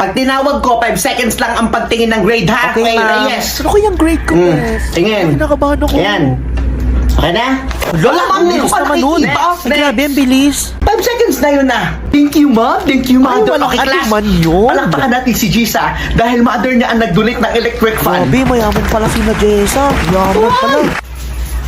Pag tinawag ko, 5 seconds lang ang pagtingin ng grade, ha? Okay, ma'am. Reyes. Ano kayang grade ko, Bes? Tingin. Ay, nakabahan ako. Ayan. Okay na? Lola, ma'am, hindi ko pa naman nun. nakikita. Grabe, ang bilis. 5 seconds na yun na. Thank you, ma'am. Thank you, Ay, mother. walang Okay, class. atiman yun. Palakpakan natin si Gisa dahil mother niya ang nag-donate ng electric fan. Grabe, mayaman pala si Jessa. Mayaman pala.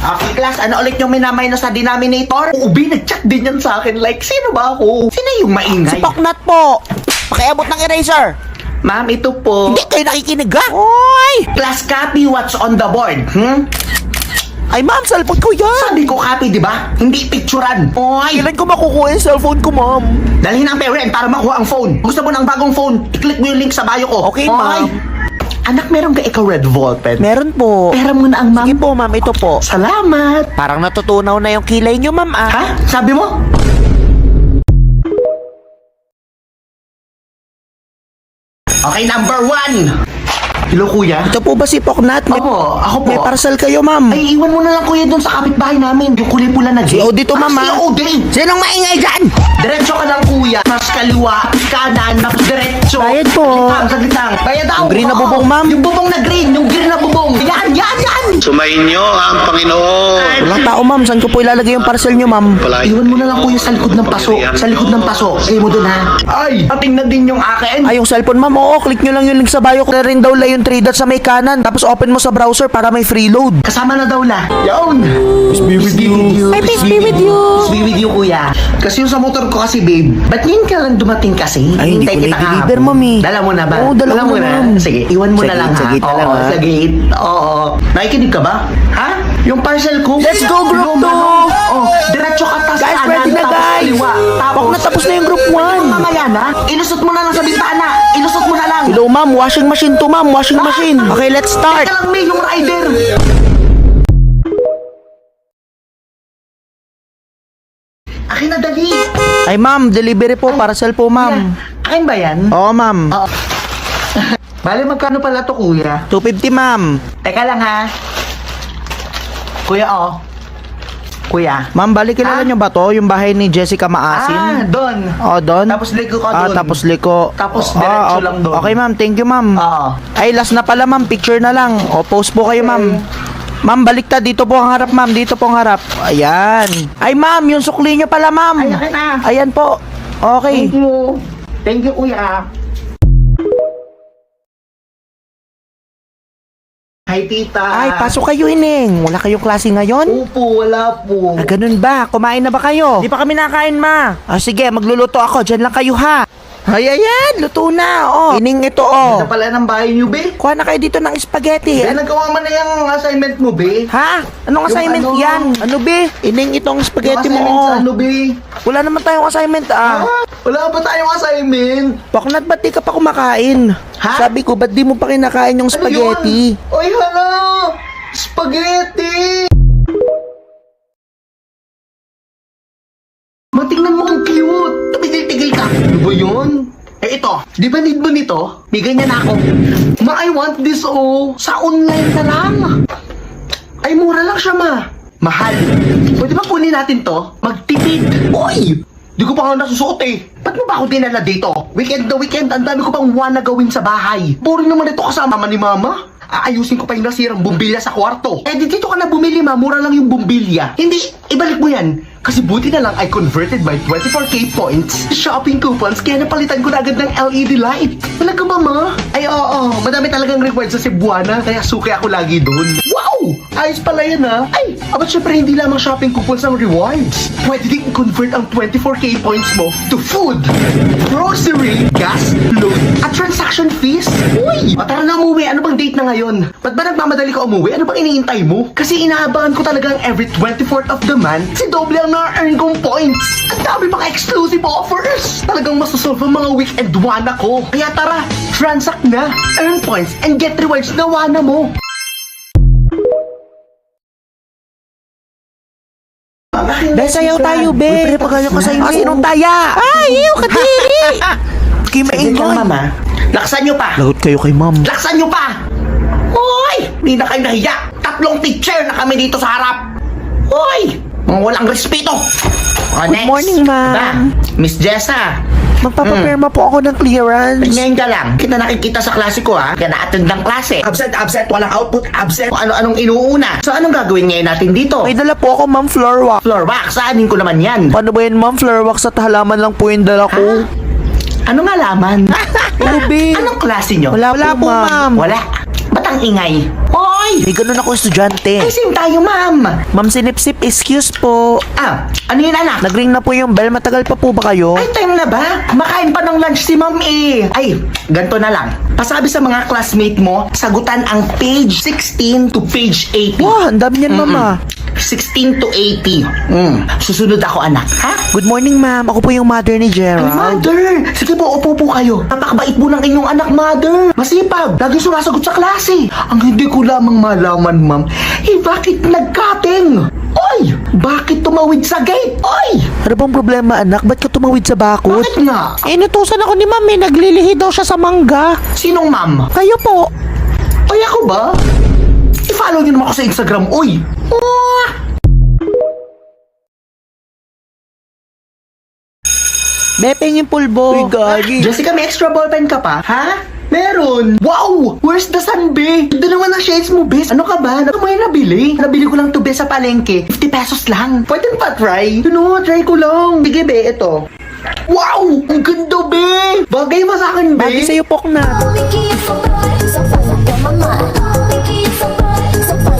Okay, class. Ano ulit yung minamay na sa denominator? Ubi, nag-chat din yan sa akin. Like, sino ba ako? Sino yung Si maingay? Poknat po. Pakiabot ng eraser. Ma'am, ito po. Hindi kayo nakikinig, ha? Oy! Class, copy what's on the board. Ay, ma'am, cellphone ko yan. Sabi ko copy, di ba? Hindi picturean. Oy! Kailan ko makukuha yung cellphone ko, ma'am? Dalhin ang parent para makuha ang phone. Gusto mo ng bagong phone? I-click mo yung link sa bio ko. Okay, ma'am. Anak, meron ka ikaw red ballpen? Meron po. Pera mo na ang ma'am. Sige po, ma'am. Ito po. Salamat. Parang natutunaw na yung kilay nyo, ma'am, ah. Ha? Sabi mo? Okay, number 1. Hello, kuya. Ito po ba si Poknat? Opo, ako po. May parcel kayo, ma'am. Ay, iwan mo na lang kuya doon sa kapitbahay namin. Yung kulay pula na Si gate. Odie to, ma'am, Si ah. Odie. Sinong maingay dyan? Diretso ka lang kuya. Mas kaliwa, kanan, mas diretso. Bayad po. Saglit lang. Bayad daw. Yung green na Oo. bubong, ma'am. Yung bubong na green, yung green na bubong. Yan. Sumainyo ang Panginoon. Walang tao, ma'am. Saan ko po ilalagay yung parcel nyo, ma'am? Palagi. Iwan mo na lang kuya sa likod ng paso. Sa likod ng paso. Ay mo doon ha. Ay, tingnan din yung akin. Ay, yung cellphone, ma'am. Oo, click nyo lang yung link sa bio ko. Rin daw la yung 3 dots sa may kanan. Tapos open mo sa browser para may free load. Kasama na daw la. Yun. Peace be with you. Ay, peace be with you. Peace be with you, kuya. Kasi yung sa motor ko kasi, babe. Ba't ngayon ka lang dumating kasi? Ay, hindi Hintay ko kita na-deliver, kahapon. ma'am, eh. Dala mo na ba? Oo, dala ko na, ma'am. Sige, iwan mo Sa na lang gate, sa ha. gate na lang, Oo, ha? sa gate. Oo. Nakikinig ka ba? Ha? Yung parcel ko? Let's go, group Yung 2. Oh, diretso ka tas Guys, kanan, ready na, tapos guys. kaliwa. Baka natapos na yung group 1. Mamaya na. Ilusot mo na lang sa bintana. Ilusot mo na lang. Hello, ma'am. Washing machine to, ma'am. Washing machine. Okay, let's start. Teka lang, may yung rider. Akin na dali. Ay, ma'am. Delivery po. Parcel po, ma'am. Akin ba yan? Oo, ma'am. Oo. Bale, magkano pala to, kuya? 250, ma'am. Teka lang, ha? Kuya, oh. Kuya. Ma'am, balik kilala Ah? nyo ba to? Yung bahay ni Jessica Maasin? doon. Oh, doon? Tapos liko ka doon. tapos liko. Tapos diretso lang doon. Okay, ma'am. Thank you, ma'am. Oo. Ay, last na pala, ma'am. Picture na lang. O, post po kayo, ma'am. Ma'am, baliktad. Dito po ang harap, ma'am. Dito po ang harap. Ayan. Ay, ma'am. Yung sukli nyo pala, ma'am. Ay, akin na. Ayan po. Okay. Thank you. Thank you, kuya. Hi, tita. Ay, pasok kayo, Ining. Wala kayong klase ngayon? Opo, wala po. Ah, ganun ba? Kumain na ba kayo? Di pa kami nakain, ma. Ah, sige, magluluto ako. Diyan lang kayo, ha? Ay, ayan. Luto na. Oh, Ining ito, oh. Ito pala ng bahay niyo, be. Kuha na kayo dito ng spaghetti. Be, nagawa mo na yung assignment mo, be. Ha? Anong Yung assignment ano? yan? Ano, be? Ining itong spaghetti Yung mo, assignment oh. sa ano, be? Wala naman tayong assignment, ah. Wala ba tayong assignment? Paknat, ba't di ka pa kumakain? Ha? Sabi ko, ba't di mo pa kinakain yung spaghetti? Ano yun? Oy, hala! Spaghetti! Matingnan mo ang cute! Tumigil-tigil ka! Ano ba yun? Eh ito, di ba need mo nito? May ganyan ako. Ma, I want this oh. Sa online na lang. Ay, mura lang siya, ma. Mahal. Pwede ba kunin natin to? Magtipid. Oy! Di ko pa nga nasusuot eh. Ba't mo ba ako dinala dito? Weekend na weekend, ang dami ko pang na gawin sa bahay. Boring naman ito kasama ni mama. Aayusin ko pa yung nasirang bumbilya sa kwarto. Eh di dito ka na bumili, ma. Mura lang yung bumbilya. Hindi, ibalik mo yan. Kasi buti na lang I converted my 24k points shopping coupons kaya napalitan ko na agad ng LED light. Talaga ba, ma? Ay, oo. Madami talagang rewards sa Cebuana kaya suki ako lagi doon. Wow! Ayos pala yan, ha? Ay, abat syempre hindi lamang shopping coupons ang rewards. Pwede din i-convert ang 24k points mo to food, grocery, gas, load, at transaction fees. Uy! O tara na umuwi. Ano bang date na ngayon? Ba't ba nagmamadali ka umuwi? Ano bang iniintay mo? Kasi inaabangan ko talagang every 24th of the month si doble ang na-earn kong points. Ang dami mga exclusive offers. Talagang masasolve ang mga weekend wana ko. Kaya tara, transact na, earn points, and get rewards na wana mo. Be, sayaw tayo, be. Pagkaya ka sa inyo. Sinong taya? Ay, iyo, kadiri. Kaya maingon. Mama, laksan nyo pa. Lagot kayo kay ma'am. Laksan nyo pa! Hoy! Hindi na kayo nahiya! 3 teacher na kami dito sa harap! Hoy! Mga walang respeto! Good morning, ma'am. Miss Jessa, Magpapaperma po ako ng clearance. Ngayon ka lang, kita nakikita sa klase ko ha. Kaya na-attend ng klase. Absent, walang output, absent. Ano-anong inuuna. So anong gagawin ngayon natin dito? May dala po ako, ma'am, floor wax. Floor wax, saanin ko naman yan. Paano ba yan, ma'am? Floor wax at halaman lang po yung dala ko. Ano nga laman? Ube. Anong klase nyo? Wala po, ma'am. Wala. Ba't ang ingay? Hoy! May ganun ako estudyante. Ay, same tayo, ma'am. Ma'am Sinipsip, excuse po. Ano yun, anak? Nagring na po yung bell. Matagal pa po ba kayo? Ay, time na ba? Makain pa ng lunch si ma'am eh. Ay, ganito na lang. Pasabi sa mga classmate mo, sagutan ang page 16 to page 80. Wah, ang dami niyan, mama. 16 to 80. Susunod ako, anak. Ha? Good morning, ma'am. Ako po yung mother ni Ay, Gerald. mother! Sige po, upo po kayo. Napakabait po ng inyong anak, mother. Masipag. Lagi sumasagot sa klase. Ang hindi ko lamang malaman, ma'am, bakit nagkating? Oy! Bakit tumawid sa gate? Oy! Ano bang problema, anak? Ba't ka tumawid sa bakot? Bakit nga? Inutusan ako ni ma'am, naglilihi daw siya sa mangga. Sinong ma'am? Kayo po. Ay, ako ba? I-follow niyo naman ako sa Instagram, oy! Oh! Bepeng yung pulbo. Uy, gagi. Jessica, may extra ballpen ka pa? Ha? Meron! Wow! Where's the sun, be? Ito naman ang shades mo, bes. Ano ka ba? Ano mo yung nabili? Nabili ko lang to, be, sa palengke. 50 pesos lang. Pwede pa try? Ano, try ko lang. Sige, be, ito. Wow! Ang ganda, be! Bagay mo sa akin, be. Bagay sa'yo, Pokna.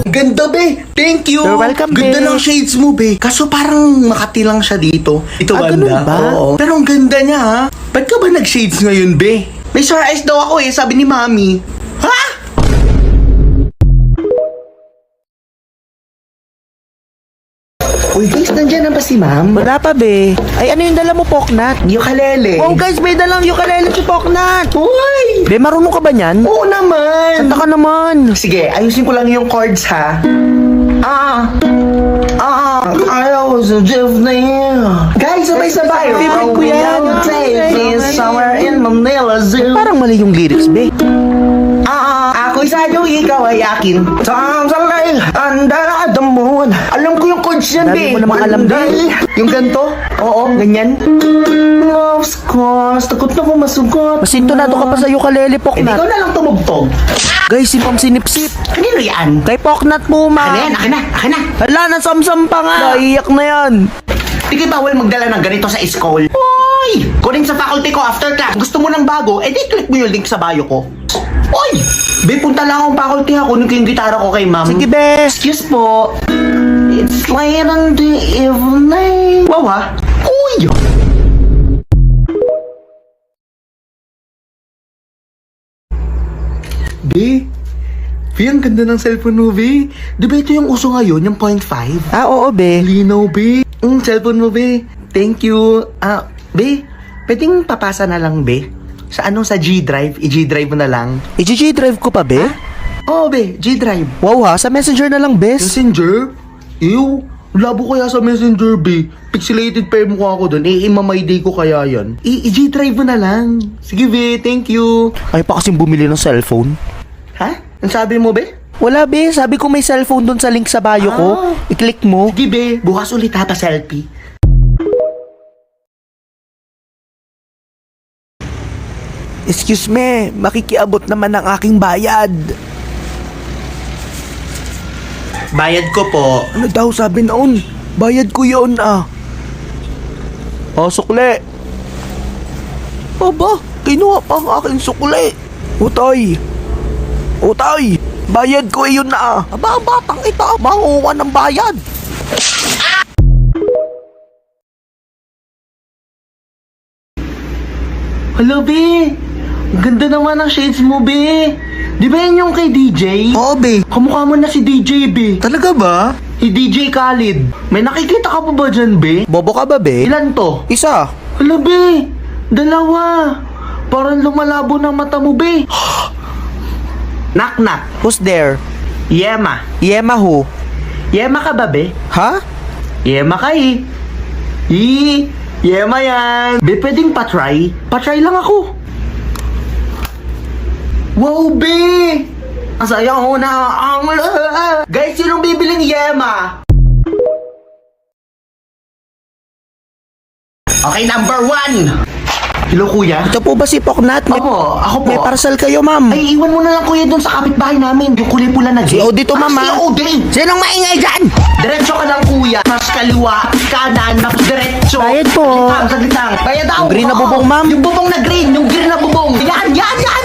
Ganda, be. Thank you. You're welcome, Ganda be. ng shades mo, be. Kaso parang makati lang siya dito. Ito, Ah, banda. ganun ba? Oo. Pero ang ganda niya, ha? Ba't ka ba nag-shades ngayon, be? May sore eyes daw ako eh, sabi ni Mami. Ha? Uy, guys, nandiyan na ba si Ma'am? Wala pa, be. Ay, ano yung dala mo, Poknat? Ukulele. Oh, guys, may dalang ukulele si Poknat. Uy! Be, marunong ka ba niyan? Oo naman. Kanta ka naman. Sige, ayusin ko lang yung chords, ha? Ayaw sa Tiffany. Guys, sabay-sabay. Favorite ko yan. Take me somewhere in Manila Zoo. Parang mali yung lyrics, be. Ako'y sa'yo, ikaw ay akin. Times are like under the moon. Alam ko yung chords yan, Dami be. mo namang alam, be. Yung ganto? Oo, ganyan. Love's course, takot na ko masugot. Masintonado ka pa sa ukulele, Ikaw Poknat. na lang tumugtog. Guys, si Ma'am Sinipsip. Kanino yan? Kay Poknat po, Akin ma'am. na. Hala, nasamsam pa nga. Naiyak na yan. Hindi bawal magdala ng ganito sa school. Hoy! Kunin sa faculty ko after class. Gusto mo ng bago, edi click mo yung link sa bio ko. Hoy! Be, punta lang akong faculty ha. Kunin ko yung gitara ko kay ma'am. Sige, be. Excuse po. It's late in the evening. Wow ha? Uy! Be, ang ganda ng cellphone mo, Be. Di ba ito yung uso ngayon, yung 0.5? Ah, oo, be. Linaw, be. Cellphone mo, be. Thank you. Be, pwedeng papasa na lang, be. Sa sa G-Drive? I-G-Drive mo na lang. I-G-Drive ko pa, be? Oo, be. G-Drive. Wow, ha? Sa Messenger na lang, bes. Messenger? Ew. Labo kaya sa Messenger, be. Pixelated pa yung mukha ko dun. Imamayday ko kaya yan. I-G-Drive mo na lang. Sige, be. Thank you. Ay pa kasing bumili ng cellphone. Ha? Ang sabi mo, be? Wala, be. Sabi ko may cellphone doon sa link sa bio ko. I-click mo. Sige, be. Bukas ulit ha, pa-selfie. Excuse me, makikiabot naman ang aking bayad. Bayad ko po. Ano daw sabi noon? Bayad ko yun, ah. Oh, sukle. Aba, kinuha pa ang aking sukle. Utay. Utay, bayad ko yun na. Aba, batang ito, manguha ng bayad. Hello, be. Ang ganda naman ng shades mo, be. Di ba yan yung kay DJ? Oo, be. Kamukha mo na si DJ, be. Talaga ba? Si DJ Khalid. May nakikita ka pa ba dyan, be? Bobo ka ba, be? Ilan to? Isa. Hello, be. Dalawa. Parang lumalabo ng mata mo, be. Knock. Who's there? Yema. Yema who? Yema ka ba, be? Ha? Yema ka eh. Yema yan. Be, pwedeng patry? Patry lang ako. Wow, be! Ang saya ko na ang lahat. Guys, sinong bibiling Yema? Okay, number 1. Hello, kuya. Ito po ba si Poknat? Opo, ako po. May parcel kayo, ma'am. Ay, iwan mo na lang kuya doon sa kapitbahay namin. Yung kulay pula na Si gate. Odie to, ma'am, Si ah. Odie. Sinong maingay dyan? Diretso ka lang kuya. Mas kaliwa, kanan, mas diretso. Bayad po. Saglit lang. Bayad daw. Yung green na Oo. bubong, ma'am. Yung bubong na green, yung green na bubong. Yan.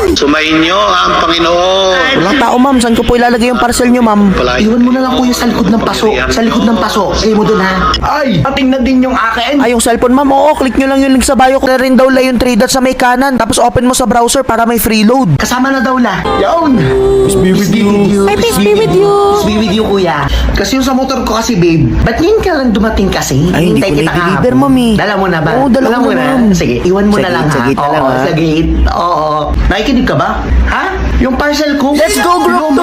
Sumainyo ang Panginoon. Walang tao, ma'am. Saan ko po ilalagay yung parcel nyo, ma'am? Palagi. Iwan mo na lang kuya sa likod ng paso. Sa likod ng paso. Ay mo doon ha. Ay, tingnan din yung akin. Ay, yung cellphone, ma'am. Oo, click nyo lang yung link sa bio. Kaya rin daw la yung 3 dots sa may kanan. Tapos open mo sa browser para may free load. Kasama na daw la. Yun. Peace be with you. Ay, peace be with you. Peace be with you, kuya. Kasi yung sa motor ko kasi, babe. Ba't ngayon ka lang dumating kasi? Ay, hindi Hintay ko kita na-deliver, kahapon. ma'am, eh. Dala mo na ba? Oo, dala ko mo na, ma'am. Sige, iwan mo Sa na lang gate, sa ha. gate na lang, Oo, ha? sa gate. Oo. Nakikinig ka ba? Ha? Yung parcel ko? Let's go, group Yung 2.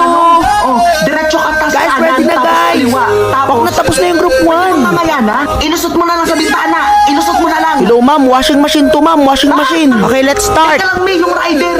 Oh, diretso ka tas Guys, kanan, ready na, tapos guys. kaliwa. Baka natapos na yung group 1. Mamaya na. Ilusot mo na lang sa bintana. Ilusot mo na lang. Hello, ma'am. Washing machine to, ma'am. Washing machine. Okay, let's start. Teka lang, may yung rider.